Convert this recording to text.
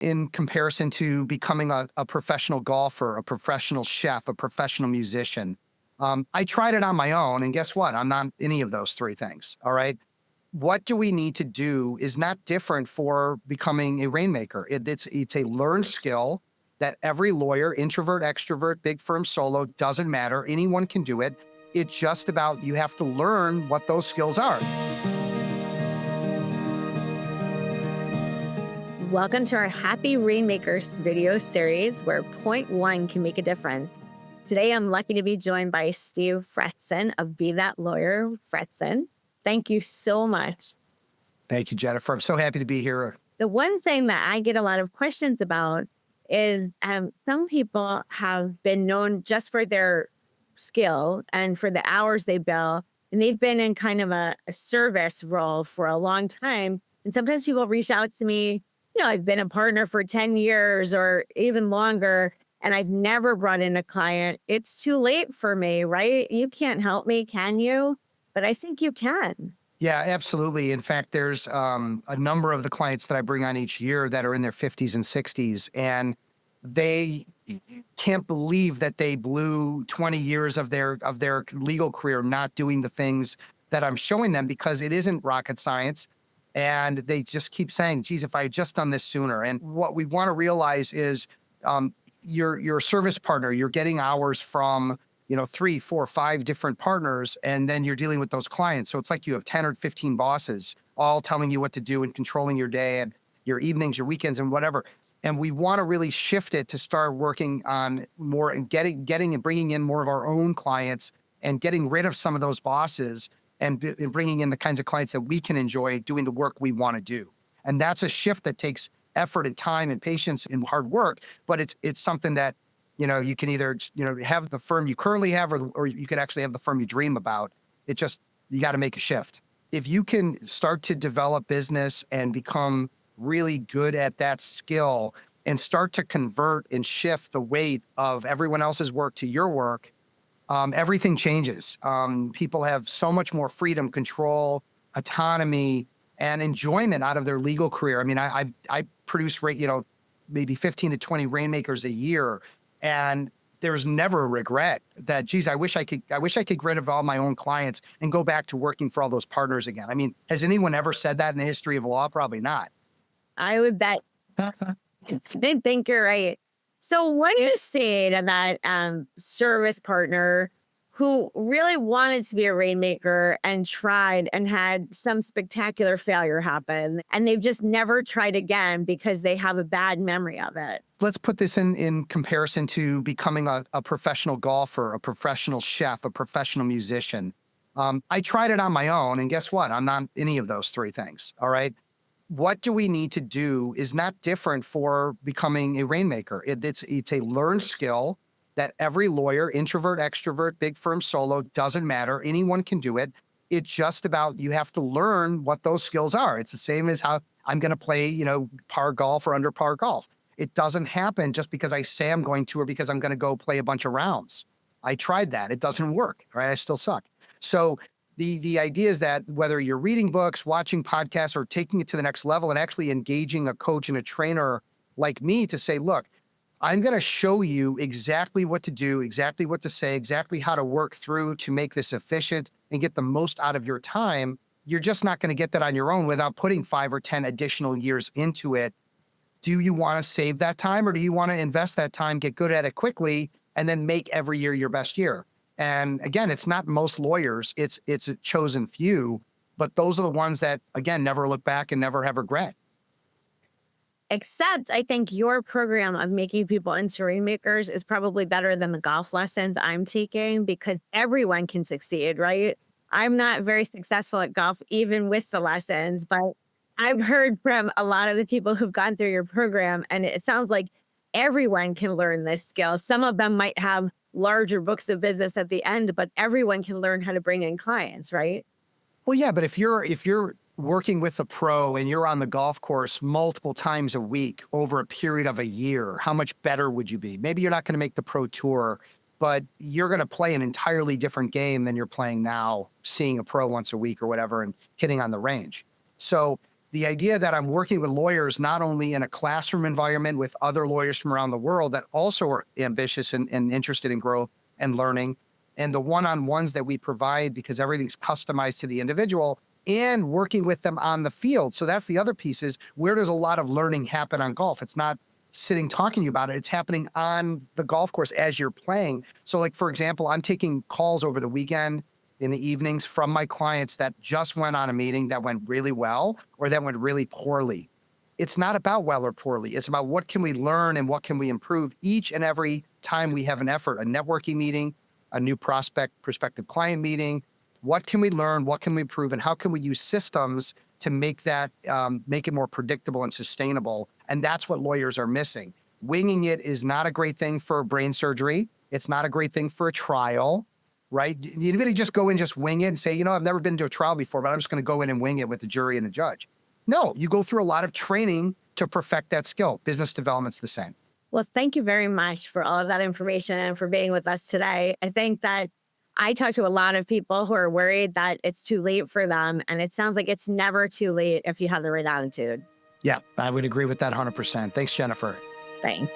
in comparison to becoming a professional golfer, a professional chef, a professional musician. I tried it on my own, and guess what? I'm not any of those three things. All right. What do we need to do is not different for becoming a rainmaker. It's a learned skill that every lawyer, introvert, extrovert, big firm, solo, doesn't matter. Anyone can do it. It's just about you have to learn what those skills are. Welcome to our Happy Rainmakers video series where point one can make a difference. Today, I'm lucky to be joined by Steve Fretzin of Be That Lawyer, Fretzin. Thank you so much. Thank you, Jennifer. I'm so happy to be here. The one thing that I get a lot of questions about is some people have been known just for their skill and for the hours they bill, and they've been in kind of a service role for a long time. And sometimes people reach out to me, I've been a partner for 10 years or even longer, and I've never brought in a client. It's too late for me, right? You can't help me, can you? But I think you can. Yeah, absolutely. In fact, there's a number of the clients that I bring on each year that are in their 50s and 60s, and they can't believe that they blew 20 years of their legal career not doing the things that I'm showing them because it isn't rocket science. And they just keep saying, geez, if I had just done this sooner. And what we want to realize is you're a service partner. You're getting hours from, 3, 4, 5 different partners, and then you're dealing with those clients. So it's like you have 10 or 15 bosses all telling you what to do and controlling your day and your evenings, your weekends, and whatever. And we want to really shift it to start working on more and getting and bringing in more of our own clients and getting rid of some of those bosses and bringing in the kinds of clients that we can enjoy doing the work we want to do. And that's a shift that takes effort and time and patience and hard work, but it's something that, you can either, have the firm you currently have, or you could actually have the firm you dream about. You got to make a shift. If you can start to develop business and become really good at that skill and start to convert and shift the weight of everyone else's work to your work, everything changes. People have so much more freedom, control, autonomy, and enjoyment out of their legal career. I mean, I produce, maybe 15 to 20 Rainmakers a year, and there's never a regret that, geez, I wish I could get rid of all my own clients and go back to working for all those partners again. I mean, has anyone ever said that in the history of law? Probably not. I would bet. I think you're right. So what do you say to that service partner who really wanted to be a rainmaker and tried and had some spectacular failure happen, and they've just never tried again because they have a bad memory of it? Let's put this in comparison to becoming a professional golfer, a professional chef, a professional musician. I tried it on my own, and guess what? I'm not any of those three things. All right. What do we need to do is not different for becoming a rainmaker. It's a learned skill that every lawyer, introvert, extrovert, big firm, solo, doesn't matter. Anyone can do it. It's just about you have to learn what those skills are. It's the same as how I'm going to play, par golf or under par golf. It doesn't happen just because I say I'm going to or because I'm going to go play a bunch of rounds. I tried that. It doesn't work, right? I still suck. So the idea is that whether you're reading books, watching podcasts, or taking it to the next level and actually engaging a coach and a trainer like me to say, look, I'm going to show you exactly what to do, exactly what to say, exactly how to work through to make this efficient and get the most out of your time. You're just not going to get that on your own without putting 5 or 10 additional years into it. Do you want to save that time, or do you want to invest that time, get good at it quickly, and then make every year your best year? And again, it's not most lawyers, it's a chosen few, but those are the ones that, again, never look back and never have regret. Except I think your program of making people into rainmakers is probably better than the golf lessons I'm taking, because everyone can succeed, right? I'm not very successful at golf, even with the lessons, but I've heard from a lot of the people who've gone through your program, and it sounds like everyone can learn this skill. Some of them might have larger books of business at the end, but everyone can learn how to bring in clients, right? Well, yeah, but if you're working with a pro and you're on the golf course multiple times a week over a period of a year, how much better would you be? Maybe you're not going to make the pro tour, but you're going to play an entirely different game than you're playing now, seeing a pro once a week or whatever and hitting on the range. So the idea that I'm working with lawyers, not only in a classroom environment with other lawyers from around the world that also are ambitious and interested in growth and learning, and the one-on-ones that we provide because everything's customized to the individual, and working with them on the field. So that's the other piece, is where does a lot of learning happen on golf? It's not sitting talking to you about it. It's happening on the golf course as you're playing. So like, for example, I'm taking calls over the weekend in the evenings from my clients that just went on a meeting that went really well or that went really poorly. It's not about well or poorly. It's about what can we learn and what can we improve each and every time we have an effort, a networking meeting, a new prospective client meeting. What can we learn? What can we improve? And how can we use systems to make that, make it more predictable and sustainable? And that's what lawyers are missing. Winging it is not a great thing for brain surgery. It's not a great thing for a trial, right? You really just go in, just wing it and say, I've never been to a trial before, but I'm just going to go in and wing it with the jury and the judge. No, you go through a lot of training to perfect that skill. Business development's the same. Well, thank you very much for all of that information and for being with us today. I think that I talk to a lot of people who are worried that it's too late for them. And it sounds like it's never too late if you have the right attitude. Yeah, I would agree with that 100%. Thanks, Jennifer. Thanks.